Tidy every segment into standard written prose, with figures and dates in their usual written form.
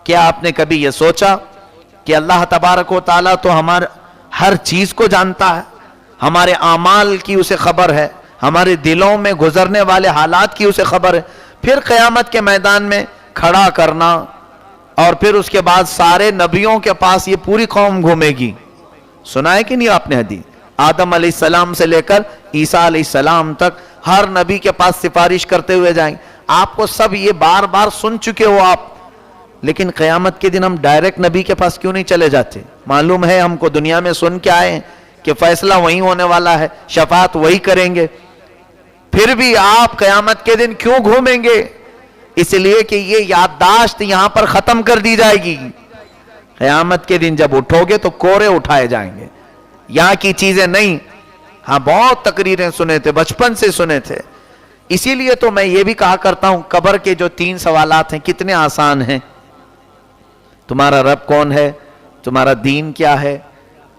کیا آپ نے کبھی یہ سوچا کہ اللہ تبارک و تعالیٰ تو ہمارے ہر چیز کو جانتا ہے، ہمارے اعمال کی اسے خبر ہے، ہمارے دلوں میں گزرنے والے حالات کی اسے خبر ہے، پھر قیامت کے میدان میں کھڑا کرنا، اور پھر اس کے بعد سارے نبیوں کے پاس یہ پوری قوم گھومے گی. سنا ہے کہ نہیں آپ نے حدیث؟ آدم علیہ السلام سے لے کر عیسیٰ علیہ السلام تک ہر نبی کے پاس سفارش کرتے ہوئے جائیں. آپ کو سب یہ بار بار سن چکے ہو آپ، لیکن قیامت کے دن ہم ڈائریکٹ نبی کے پاس کیوں نہیں چلے جاتے؟ معلوم ہے ہم کو دنیا میں سن کے آئے ہیں کہ فیصلہ وہی ہونے والا ہے، شفاعت وہی کریں گے، پھر بھی آپ قیامت کے دن کیوں گھومیں گے؟ اس لیے کہ یہ یادداشت یہاں پر ختم کر دی جائے گی. قیامت کے دن جب اٹھو گے تو کورے اٹھائے جائیں گے، یہاں کی چیزیں نہیں. ہاں بہت تقریریں سنے تھے، بچپن سے سنے تھے. اسی لیے تو میں یہ بھی کہا کرتا ہوں قبر کے جو 3 سوالات ہیں کتنے آسان ہیں. تمہارا رب کون ہے؟ تمہارا دین کیا ہے؟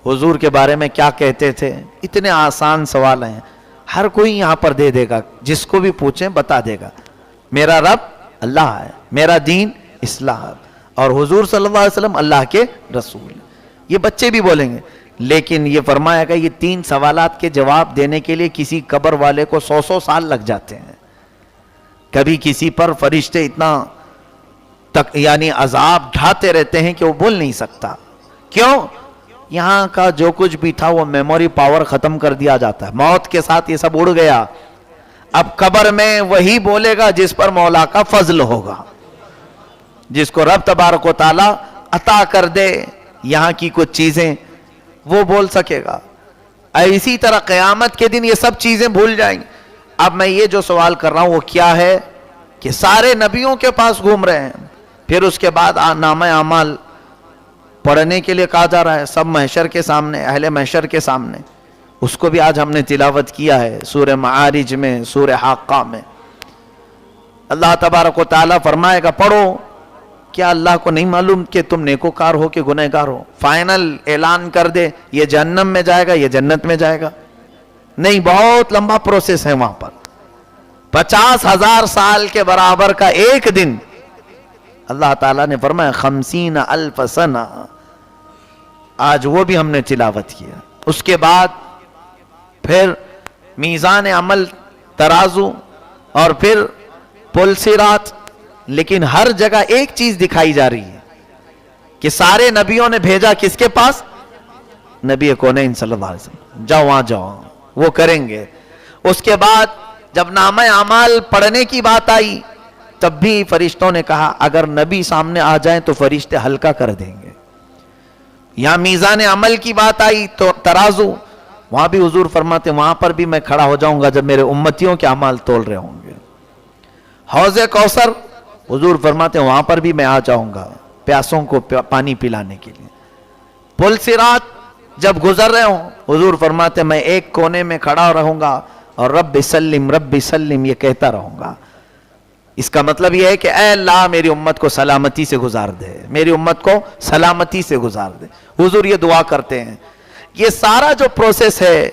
حضور کے بارے میں کیا کہتے تھے؟ اتنے آسان سوال ہیں، ہر کوئی یہاں پر دے دے گا، جس کو بھی پوچھیں بتا دے گا. میرا رب اللہ ہے، میرا دین اسلام، اور حضور صلی اللہ علیہ وسلم اللہ کے رسول. یہ بچے بھی بولیں گے. لیکن یہ فرمایا گا یہ 3 سوالات کے جواب دینے کے لیے کسی قبر والے کو 100 سال لگ جاتے ہیں. کبھی کسی پر فرشتے اتنا یعنی عذاب ڈھاتے رہتے ہیں کہ وہ بول نہیں سکتا. کیوں؟ یہاں کا جو کچھ بھی تھا وہ میموری پاور ختم کر دیا جاتا ہے، موت کے ساتھ یہ سب اڑ گیا. اب قبر میں وہی بولے گا جس پر مولا کا فضل ہوگا، جس کو رب تبارک و تعالی عطا کر دے یہاں کی کچھ چیزیں، وہ بول سکے گا. اسی طرح قیامت کے دن یہ سب چیزیں بھول جائیں گے. اب میں یہ جو سوال کر رہا ہوں وہ کیا ہے کہ سارے نبیوں کے پاس گھوم رہے ہیں، پھر اس کے بعد نامہ اعمال پڑھنے کے لیے کہا جا رہا ہے، سب محشر کے سامنے، اہل محشر کے سامنے. اس کو بھی آج ہم نے تلاوت کیا ہے سورہ معارج میں، سورہ حاقہ میں. اللہ تبارک و تعالیٰ فرمائے گا پڑھو. کیا اللہ کو نہیں معلوم کہ تم نیکوکار ہو کہ گنہگار ہو؟ فائنل اعلان کر دے یہ جہنم میں جائے گا یہ جنت میں جائے گا؟ نہیں، بہت لمبا پروسیس ہے وہاں پر. 50,000 سال کے برابر کا ایک دن. اللہ تعالیٰ نے فرمایا 50,000 سنہ. آج وہ بھی ہم نے تلاوت کیا. اس کے بعد پھر میزان عمل، ترازو، اور پھر پل صراط. لیکن ہر جگہ ایک چیز دکھائی جا رہی ہے کہ سارے نبیوں نے بھیجا کس کے پاس؟ نبی کونین صلی اللہ علیہ وسلم. جاؤ وہاں جاؤ، وہ کریں گے. اس کے بعد جب نامہ اعمال پڑھنے کی بات آئی تب بھی فرشتوں نے کہا اگر نبی سامنے آ جائیں تو فرشتے ہلکا کر دیں گے. یہاں میزان عمل کی بات آئی تو ترازو، وہاں بھی حضور فرماتے وہاں پر بھی میں کھڑا ہو جاؤں گا جب میرے امتیوں کے اعمال تول رہے ہوں گے. حوض کوثر، حضور فرماتے وہاں پر بھی میں آ جاؤں گا پیاسوں کو پانی پلانے کے لیے. پل صراط جب گزر رہے ہوں حضور فرماتے میں ایک کونے میں کھڑا رہوں گا اور رب سلم رب سلم یہ کہتا رہوں گا. اس کا مطلب یہ ہے کہ اے اللہ میری امت کو سلامتی سے گزار دے، میری امت کو سلامتی سے گزار دے. حضور یہ دعا کرتے ہیں. یہ سارا جو پروسیس ہے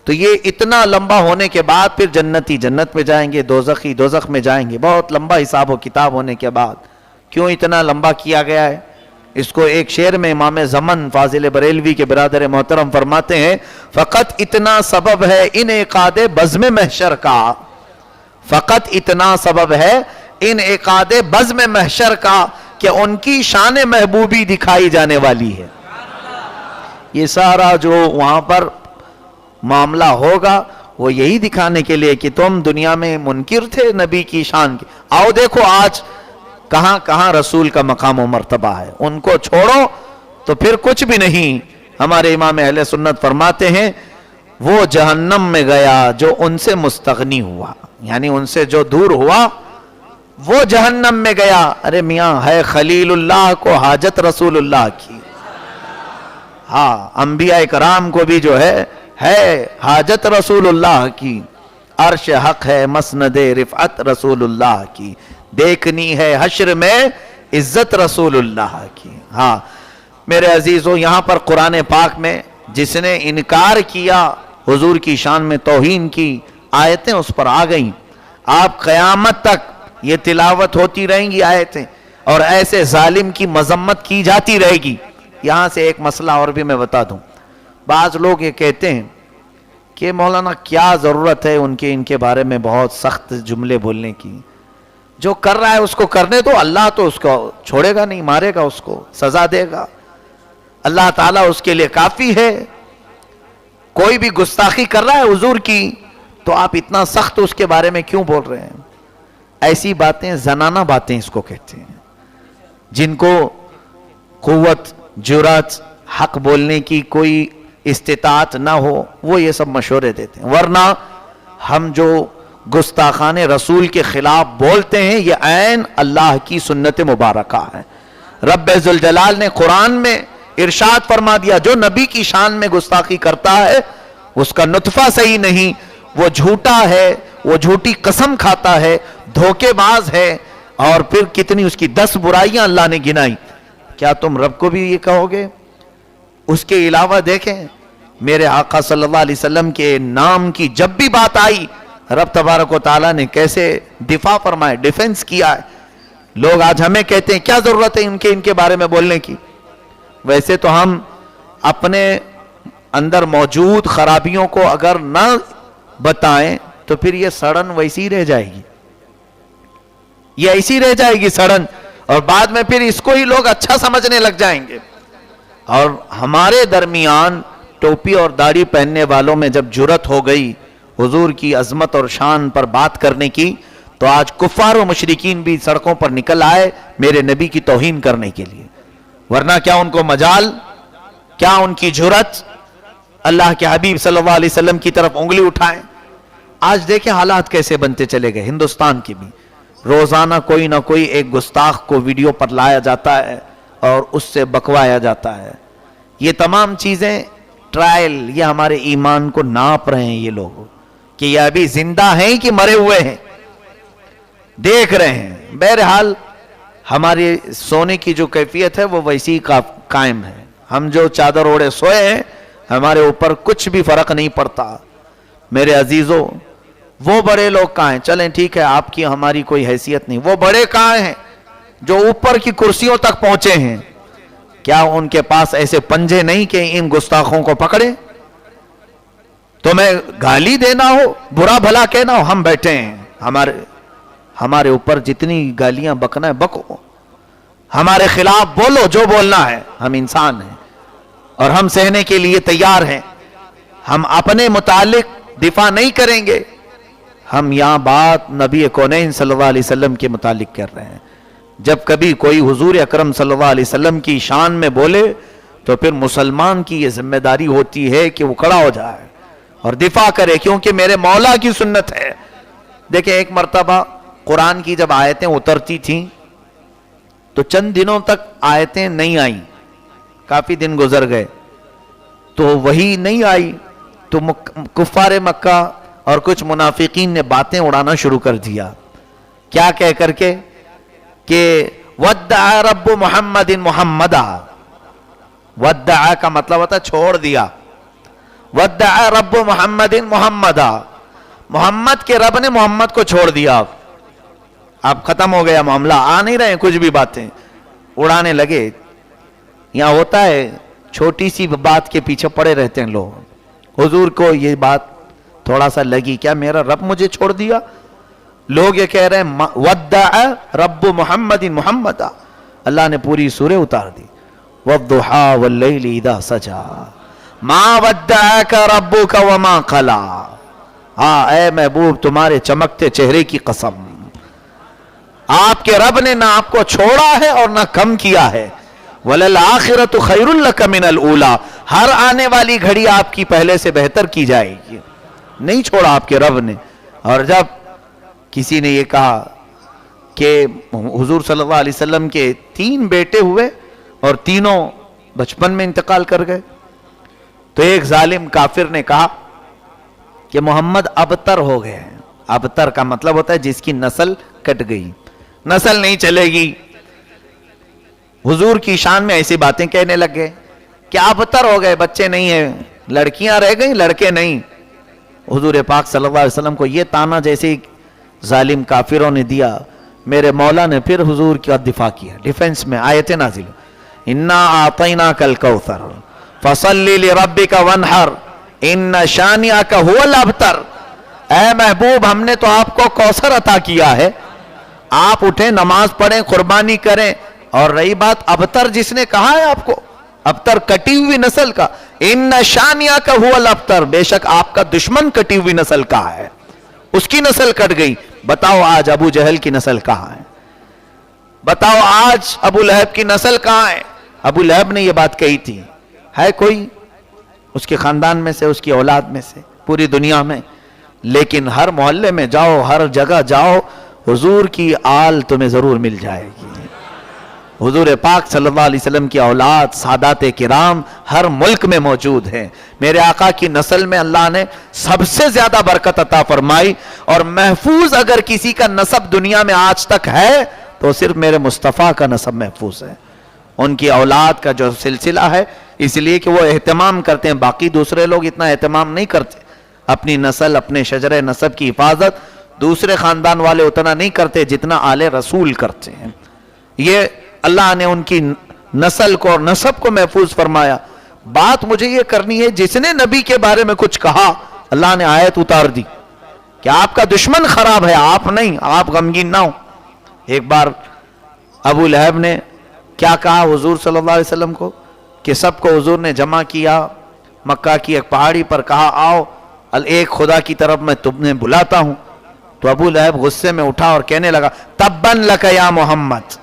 تو یہ اتنا لمبا ہونے کے بعد پھر جنتی جنت میں جائیں گے، دوزخی دوزخ میں جائیں گے. بہت لمبا حساب و کتاب ہونے کے بعد کیوں اتنا لمبا کیا گیا ہے؟ اس کو ایک شعر میں امام زمن فاضل بریلوی کے برادر محترم فرماتے ہیں فقط اتنا سبب ہے انعقاد بزم محشر کا، فقط اتنا سبب ہے انعقاد بزم محشر کا کہ ان کی شان محبوبی دکھائی جانے والی ہے. یہ سارا جو وہاں پر معاملہ ہوگا وہ یہی دکھانے کے لیے کہ تم دنیا میں منکر تھے نبی کی شان کی. آؤ دیکھو آج کہاں کہاں رسول کا مقام و مرتبہ ہے. ان کو چھوڑو تو پھر کچھ بھی نہیں. ہمارے امام اہل سنت فرماتے ہیں وہ جہنم میں گیا جو ان سے مستغنی ہوا، یعنی ان سے جو دور ہوا وہ جہنم میں گیا. ارے میاں ہے خلیل اللہ کو حاجت رسول اللہ کی. ہاں انبیاء کرام کو بھی جو ہے حاجت رسول اللہ کی. عرش حق ہے مسند رفعت رسول اللہ کی. دیکھنی ہے حشر میں عزت رسول اللہ کی. ہاں میرے عزیزو، یہاں پر قرآن پاک میں جس نے انکار کیا حضور کی شان میں توہین کی آیتیں اس پر آ گئیں. آپ قیامت تک یہ تلاوت ہوتی رہیں گی آیتیں. اور ایسے ظالم کی مذمت کی جاتی رہے گی. یہاں سے ایک مسئلہ اور بھی میں بتا دوں. بعض لوگ یہ کہتے ہیں کہ مولانا کیا ضرورت ہے ان کے بارے میں بہت سخت جملے بولنے کی, جو کر رہا ہے اس کو کرنے دو, اللہ تو اس کو چھوڑے گا نہیں, مارے گا, اس کو سزا دے گا, اللہ تعالیٰ اس کے لیے کافی ہے. کوئی بھی گستاخی کر رہا ہے حضور کی تو آپ اتنا سخت اس کے بارے میں کیوں بول رہے ہیں؟ ایسی باتیں زنانہ باتیں اس کو کہتے ہیں. جن کو قوت, جرات, حق بولنے کی کوئی استطاعت نہ ہو وہ یہ سب مشورے دیتے ہیں. ورنہ ہم جو گستاخان رسول کے خلاف بولتے ہیں یہ عین اللہ کی سنت مبارکہ ہے. رب ذوالجلال نے قرآن میں ارشاد فرما دیا جو نبی کی شان میں گستاخی کرتا ہے اس کا نطفہ صحیح نہیں, وہ جھوٹا ہے, وہ جھوٹی قسم کھاتا ہے, دھوکے باز ہے. اور پھر کتنی اس کی 10 برائیاں اللہ نے گنائی. کیا تم رب کو بھی یہ کہو گے؟ اس کے علاوہ دیکھیں میرے آقا صلی اللہ علیہ وسلم کے نام کی جب بھی بات آئی رب تبارک و تعالیٰ نے کیسے دفاع فرمائے, ڈیفنس کیا ہے. لوگ آج ہمیں کہتے ہیں کیا ضرورت ہے ان کے بارے میں بولنے کی. ویسے تو ہم اپنے اندر موجود خرابیوں کو اگر نہ بتائیں تو پھر یہ سڑن ویسی رہ جائے گی, یہ ایسی رہ جائے گی سڑن, اور بعد میں پھر اس کو ہی لوگ اچھا سمجھنے لگ جائیں گے. اور ہمارے درمیان ٹوپی اور داڑھی پہننے والوں میں جب جرت ہو گئی حضور کی عظمت اور شان پر بات کرنے کی تو آج کفار و مشرکین بھی سڑکوں پر نکل آئے میرے نبی کی توہین کرنے کے لیے. ورنہ کیا ان کو مجال, کیا ان کی جرت اللہ کے حبیب صلی اللہ علیہ وسلم کی طرف انگلی اٹھائیں. آج دیکھیں حالات کیسے بنتے چلے گئے. ہندوستان کی بھی روزانہ کوئی نہ کوئی ایک گستاخ کو ویڈیو پر لایا جاتا ہے اور اس سے بکوایا جاتا ہے. یہ تمام چیزیں ٹرائل, یہ ہمارے ایمان کو ناپ رہے ہیں یہ لوگ کہ یہ ابھی زندہ ہیں کہ مرے ہوئے ہیں, دیکھ رہے ہیں. بہرحال ہماری سونے کی جو کیفیت ہے وہ ویسی قائم ہے. ہم جو چادر اوڑے سوئے ہیں ہمارے اوپر کچھ بھی فرق نہیں پڑتا. میرے عزیزوں وہ بڑے لوگ کہاں ہیں؟ چلیں ٹھیک ہے آپ کی ہماری کوئی حیثیت نہیں, وہ بڑے کہاں ہیں جو اوپر کی کرسیوں تک پہنچے ہیں؟ کیا ان کے پاس ایسے پنجے نہیں کہ ان گستاخوں کو پکڑے؟ تمہیں گالی دینا ہو, برا بھلا کہنا ہو, ہم بیٹھے ہیں. ہمارے اوپر جتنی گالیاں بکنا ہے بکو, ہمارے خلاف بولو جو بولنا ہے. ہم انسان ہیں اور ہم سہنے کے لیے تیار ہیں. ہم اپنے متعلق دفاع نہیں کریں گے, ہم یہاں بات نبی کونین صلی اللہ علیہ وسلم کے متعلق کر رہے ہیں. جب کبھی کوئی حضور اکرم صلی اللہ علیہ وسلم کی شان میں بولے تو پھر مسلمان کی یہ ذمہ داری ہوتی ہے کہ وہ کھڑا ہو جائے اور دفاع کرے, کیونکہ میرے مولا کی سنت ہے. دیکھیں ایک مرتبہ قرآن کی جب آیتیں اترتی تھیں تو چند دنوں تک آیتیں نہیں آئیں, کافی دن گزر گئے تو وہی نہیں آئی تو کفار مکہ اور کچھ منافقین نے باتیں اڑانا شروع کر دیا. کیا کہہ کر کے کہ ودع رب محمد محمدا, ودع کا مطلب ہوتا ہے چھوڑ دیا. ودع رب محمد محمدا, محمد کے رب نے محمد کو چھوڑ دیا. اب ختم ہو گیا معاملہ, آ نہیں رہے کچھ بھی باتیں اڑانے لگے. یہاں ہوتا ہے چھوٹی سی بات کے پیچھے پڑے رہتے ہیں لوگ. حضور کو یہ بات تھوڑا سا لگی, کیا میرا رب مجھے چھوڑ دیا؟ لوگ یہ کہہ رہے ہیں ودع رب محمد محمد, اللہ نے پوری سورہ اتار دی. والضحى واللیل اذا سجا ما ودعك ربك وما قلا. ہاں اے محبوب تمہارے چمکتے چہرے کی قسم, آپ کے رب نے نہ آپ کو چھوڑا ہے اور نہ کم کیا ہے. وَلَلْآخِرَةُ خَيْرٌ لَكَ مِنَ الْأُولَى, ہر آنے والی گھڑی آپ کی پہلے سے بہتر کی جائے گی. نہیں چھوڑا آپ کے رب نے. اور جب کسی نے یہ کہا کہ حضور صلی اللہ علیہ وسلم کے 3 بیٹے ہوئے اور تینوں بچپن میں انتقال کر گئے تو ایک ظالم کافر نے کہا کہ محمد ابتر ہو گئے ہیں. ابتر کا مطلب ہوتا ہے جس کی نسل کٹ گئی, نسل نہیں چلے گی. حضور کی شان میں ایسی باتیں کہنے لگ گئے کہ ابتر ہو گئے, بچے نہیں ہیں, لڑکیاں رہ گئیں لڑکے نہیں. حضور پاک صلی اللہ علیہ وسلم کو یہ تانا جیسے ظالم کافروں نے دیا, میرے مولا نے پھر حضور کا دفاع کیا. ڈیفنس میں آیتیں نازل ہوئی, انا اعطیناک الکوثر فصلی لربک وانحر ان شانئک ھو الابتر. اے محبوب, ہم نے تو آپ کو کوثر عطا کیا ہے, آپ اٹھیں, نماز پڑھیں, قربانی کریں. اور رہی بات ابتر, جس نے کہا ہے آپ کو, ابتر کٹی ہوئی نسل کا, ان شانئک ھو الابتر, بے شک آپ کا دشمن کٹی ہوئی نسل کا ہے, اس کی نسل کٹ گئی. بتاؤ آج ابو جہل کی نسل کہاں ہے؟ بتاؤ آج ابو لہب کی نسل کہاں ہے؟ ابو لہب نے یہ بات کہی تھی, ہے کوئی اس کے خاندان میں سے, اس کی اولاد میں سے پوری دنیا میں؟ لیکن ہر محلے میں جاؤ, ہر جگہ جاؤ, حضور کی آل تمہیں ضرور مل جائے گی. حضور پاک صلی اللہ علیہ وسلم کی اولاد سادات کرام ہر ملک میں موجود ہیں. میرے آقا کی نسل میں اللہ نے سب سے زیادہ برکت عطا فرمائی, اور محفوظ اگر کسی کا نسب دنیا میں آج تک ہے تو صرف میرے مصطفیٰ کا نسب محفوظ ہے. ان کی اولاد کا جو سلسلہ ہے, اس لیے کہ وہ اہتمام کرتے ہیں, باقی دوسرے لوگ اتنا اہتمام نہیں کرتے. اپنی نسل, اپنے شجر نسب کی حفاظت دوسرے خاندان والے اتنا نہیں کرتے جتنا آل رسول کرتے ہیں. یہ اللہ نے ان کی نسل کو اور نسب کو محفوظ فرمایا. بات مجھے یہ کرنی ہے, جس نے نبی کے بارے میں کچھ کہا اللہ نے آیت اتار دی کہ آپ کا دشمن خراب ہے, آپ نہیں, آپ غمگین نہ ہو. ایک بار ابو لہب نے کیا کہا حضور صلی اللہ علیہ وسلم کو, کہ سب کو حضور نے جمع کیا مکہ کی ایک پہاڑی پر, کہا آؤ ایک خدا کی طرف میں تمہیں بلاتا ہوں. تو ابو لہب غصے میں اٹھا اور کہنے لگا تبن لک یا محمد,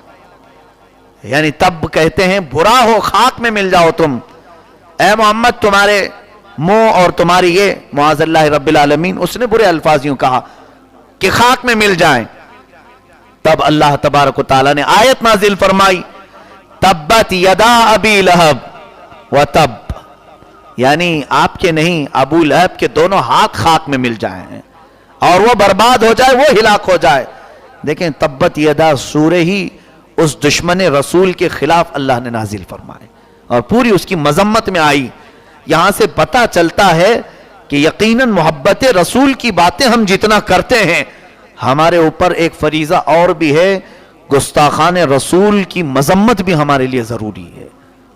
یعنی تب کہتے ہیں برا ہو, خاک میں مل جاؤ تم, اے محمد تمہارے منہ اور تمہاری یہ معاذ اللہ رب العالمین. اس نے برے الفاظ یوں کہا کہ خاک میں مل جائیں. تب اللہ تبارک و تعالیٰ نے آیت نازل فرمائی تبت یدا ابی لہب و تب, یعنی آپ کے نہیں, ابو لہب کے دونوں ہاتھ خاک میں مل جائیں اور وہ برباد ہو جائے, وہ ہلاک ہو جائے. دیکھیں تبت یدا سورہ ہی اس دشمن رسول کے خلاف اللہ نے نازل فرمائے اور پوری اس کی مذمت میں آئی. یہاں سے پتہ چلتا ہے کہ یقیناً محبت رسول کی باتیں ہم جتنا کرتے ہیں, ہمارے اوپر ایک فریضہ اور بھی ہے, گستاخان رسول کی مذمت بھی ہمارے لیے ضروری ہے.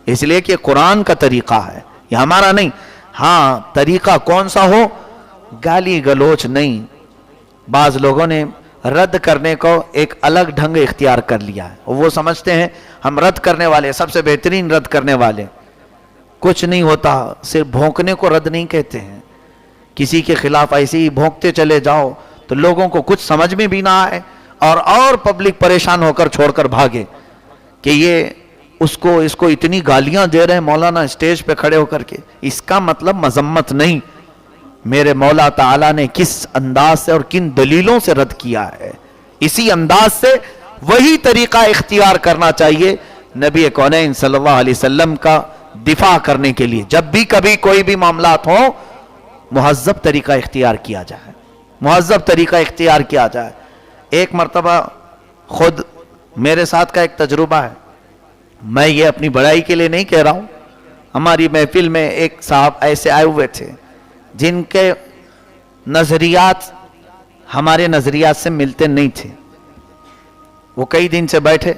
اس لیے کہ قرآن کا طریقہ ہے, یہ ہمارا نہیں. ہاں طریقہ کون سا ہو, گالی گلوچ نہیں. بعض لوگوں نے رد کرنے کو ایک الگ ڈھنگ اختیار کر لیا ہے, وہ سمجھتے ہیں ہم رد کرنے والے سب سے بہترین رد کرنے والے. کچھ نہیں ہوتا, صرف بھونکنے کو رد نہیں کہتے ہیں. کسی کے خلاف ایسے ہی بھونکتے چلے جاؤ تو لوگوں کو کچھ سمجھ میں بھی نہ آئے اور پبلک پریشان ہو کر چھوڑ کر بھاگے کہ یہ اس کو اتنی گالیاں دے رہے ہیں مولانا اسٹیج پہ کھڑے ہو کر کے. اس کا مطلب مذمت نہیں. میرے مولا تعالیٰ نے کس انداز سے اور کن دلیلوں سے رد کیا ہے, اسی انداز سے وہی طریقہ اختیار کرنا چاہیے نبی کونین صلی اللہ علیہ وسلم کا دفاع کرنے کے لیے. جب بھی کبھی کوئی بھی معاملات ہوں, مہذب طریقہ اختیار کیا جائے, مہذب طریقہ اختیار کیا جائے. ایک مرتبہ خود میرے ساتھ کا ایک تجربہ ہے, میں یہ اپنی بڑائی کے لیے نہیں کہہ رہا ہوں. ہماری محفل میں ایک صاحب ایسے آئے ہوئے تھے جن کے نظریات ہمارے نظریات سے ملتے نہیں تھے. وہ کئی دن سے بیٹھے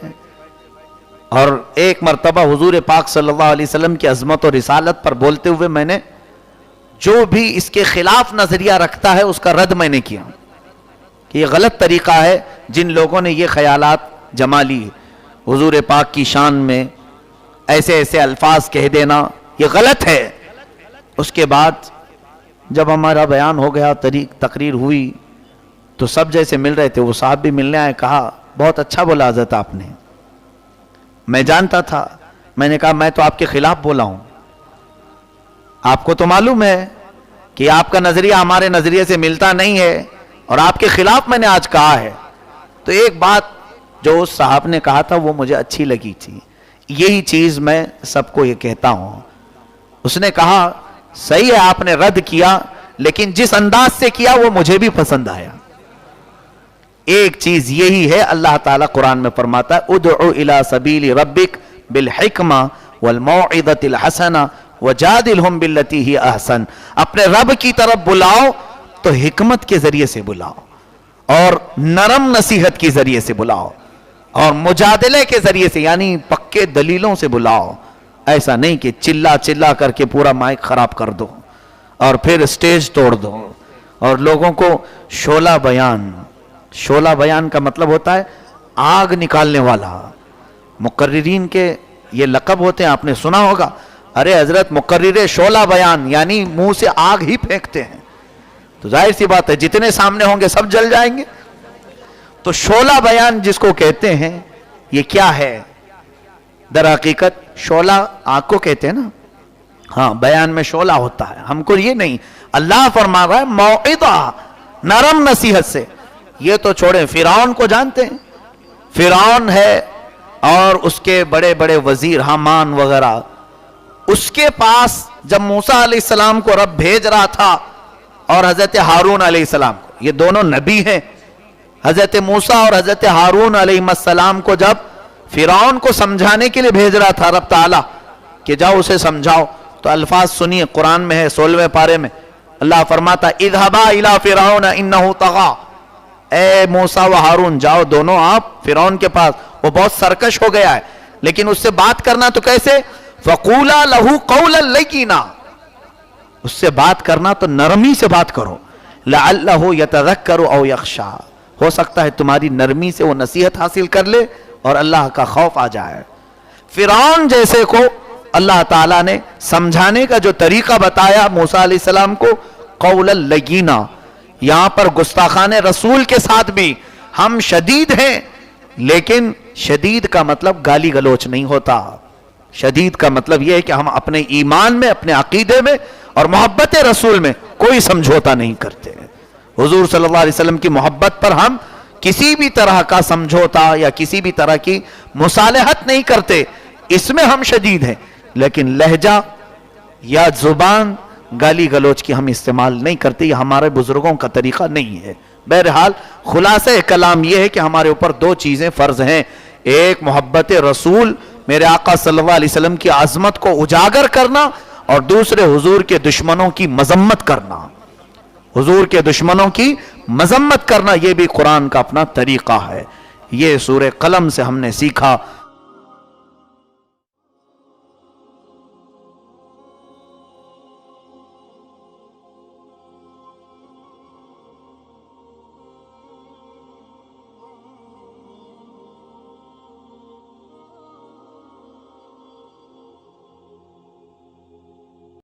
اور ایک مرتبہ حضور پاک صلی اللہ علیہ وسلم کی عظمت اور رسالت پر بولتے ہوئے میں نے جو بھی اس کے خلاف نظریہ رکھتا ہے اس کا رد میں نے کیا کہ یہ غلط طریقہ ہے. جن لوگوں نے یہ خیالات جما لی حضور پاک کی شان میں ایسے ایسے الفاظ کہہ دینا, یہ غلط ہے. اس کے بعد جب ہمارا بیان ہو گیا, تقریر ہوئی, تو سب جیسے مل رہے تھے, وہ صاحب بھی ملنے آئے, کہا بہت اچھا بولا حضرت آپ نے. میں جانتا تھا, میں نے کہا میں تو آپ کے خلاف بولا ہوں, آپ کو تو معلوم ہے کہ آپ کا نظریہ ہمارے نظریے سے ملتا نہیں ہے اور آپ کے خلاف میں نے آج کہا ہے. تو ایک بات جو اس صاحب نے کہا تھا وہ مجھے اچھی لگی تھی, یہی چیز میں سب کو یہ کہتا ہوں. اس نے کہا صحیح ہے آپ نے رد کیا, لیکن جس انداز سے کیا وہ مجھے بھی پسند آیا. ایک چیز یہی ہے, اللہ تعالیٰ قرآن میں فرماتا ہے ادعو الی سبیل ربک بالحکمہ والموعظۃ الحسنہ وجادلہم باللتی ہی احسن. اپنے رب کی طرف بلاؤ تو حکمت کے ذریعے سے بلاؤ, اور نرم نصیحت کی ذریعے سے بلاؤ اور مجادلے کے ذریعے سے یعنی پکے دلیلوں سے بلاؤ. ایسا نہیں کہ چلا چلا کر کے پورا مائک خراب کر دو اور پھر سٹیج توڑ دو. اور لوگوں کو شعلہ بیان کا مطلب ہوتا ہے آگ نکالنے والا. مقررین کے یہ لقب ہوتے ہیں, آپ نے سنا ہوگا, ارے حضرت مقرر شعلہ بیان, یعنی منہ سے آگ ہی پھینکتے ہیں. تو ظاہر سی بات ہے جتنے سامنے ہوں گے سب جل جائیں گے. تو شعلہ بیان جس کو کہتے ہیں یہ کیا ہے؟ در حقیقت شعلہ آگ کو کہتے ہیں نا, ہاں بیان میں شعلہ ہوتا ہے. ہم کو یہ نہیں, اللہ فرما رہا ہے موعظہ, نرم نصیحت سے. یہ تو چھوڑیں, فرعون کو جانتے ہیں؟ فرعون ہے اور اس کے بڑے بڑے وزیر حامان وغیرہ, اس کے پاس جب موسیٰ علیہ السلام کو رب بھیج رہا تھا اور حضرت ہارون علیہ السلام کو, یہ دونوں نبی ہیں, حضرت موسیٰ اور حضرت ہارون علیہ السلام کو جب فرعون کو سمجھانے کے لیے بھیج رہا تھا رب تعالیٰ کہ جاؤ اسے سمجھاؤ, تو الفاظ سنیے, قرآن میں ہے 16ویں پارے میں اللہ فرماتا اذهبا الى فرعون انه طغى, اے موسیٰ و ہارون جاؤ دونوں آپ فرعون کے پاس, وہ بہت سرکش ہو گیا ہے. لیکن اس سے بات کرنا تو کیسے؟ فقولا له قولا لینا, اس سے بات کرنا تو نرمی سے بات کرو. لعلہ یتذکر او یخشی, ہو سکتا ہے تمہاری نرمی سے وہ نصیحت حاصل کر لے اور اللہ کا خوف آ جائے. فرعون جیسے کو اللہ تعالیٰ نے سمجھانے کا جو طریقہ بتایا موسیٰ علیہ السلام کو, قولا لینا. یہاں پر گستاخان رسول کے ساتھ بھی ہم شدید ہیں, لیکن شدید کا مطلب گالی گلوچ نہیں ہوتا. شدید کا مطلب یہ ہے کہ ہم اپنے ایمان میں, اپنے عقیدے میں اور محبت رسول میں کوئی سمجھوتا نہیں کرتے. حضور صلی اللہ علیہ وسلم کی محبت پر ہم کسی بھی طرح کا سمجھوتا یا کسی بھی طرح کی مصالحت نہیں کرتے, اس میں ہم شدید ہیں. لیکن لہجہ یا زبان گالی گلوچ کی ہم استعمال نہیں کرتے, یہ ہمارے بزرگوں کا طریقہ نہیں ہے. بہرحال خلاصہ کلام یہ ہے کہ ہمارے اوپر دو چیزیں فرض ہیں, ایک محبت رسول, میرے آقا صلی اللہ علیہ وسلم کی عظمت کو اجاگر کرنا, اور دوسرے حضور کے دشمنوں کی مذمت کرنا. حضور کے دشمنوں کی مذمت کرنا یہ بھی قرآن کا اپنا طریقہ ہے. یہ سورہ قلم سے ہم نے سیکھا.